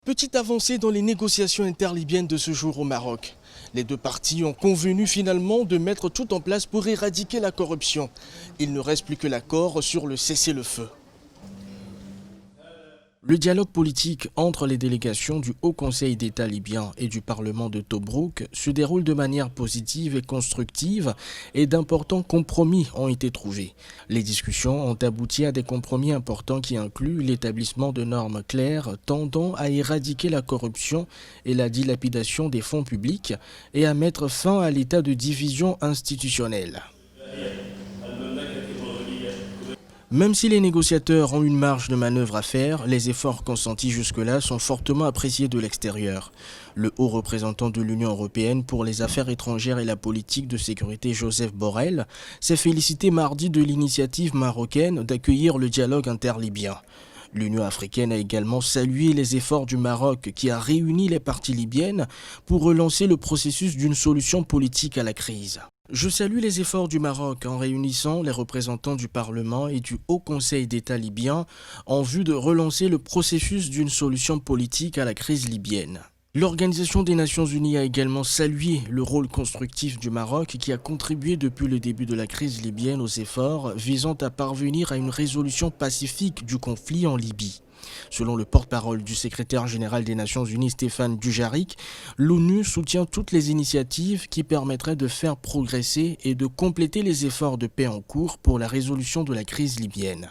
Petite avancée dans les négociations interlibyennes de ce jour au Maroc. Les deux parties ont convenu finalement de mettre tout en place pour éradiquer la corruption. Il ne reste plus que l'accord sur le cessez-le-feu. Le dialogue politique entre les délégations du Haut Conseil d'État libyen et du Parlement de Tobrouk se déroule de manière positive et constructive et d'importants compromis ont été trouvés. Les discussions ont abouti à des compromis importants qui incluent l'établissement de normes claires tendant à éradiquer la corruption et la dilapidation des fonds publics et à mettre fin à l'état de division institutionnelle. Même si les négociateurs ont une marge de manœuvre à faire, les efforts consentis jusque-là sont fortement appréciés de l'extérieur. Le haut représentant de l'Union européenne pour les affaires étrangères et la politique de sécurité, Joseph Borrell, s'est félicité mardi de l'initiative marocaine d'accueillir le dialogue interlibyen. L'Union africaine a également salué les efforts du Maroc qui a réuni les parties libyennes pour relancer le processus d'une solution politique à la crise. Je salue les efforts du Maroc en réunissant les représentants du Parlement et du Haut Conseil d'État libyen en vue de relancer le processus d'une solution politique à la crise libyenne. L'Organisation des Nations Unies a également salué le rôle constructif du Maroc qui a contribué depuis le début de la crise libyenne aux efforts visant à parvenir à une résolution pacifique du conflit en Libye. Selon le porte-parole du secrétaire général des Nations Unies, Stéphane Dujarric, l'ONU soutient toutes les initiatives qui permettraient de faire progresser et de compléter les efforts de paix en cours pour la résolution de la crise libyenne.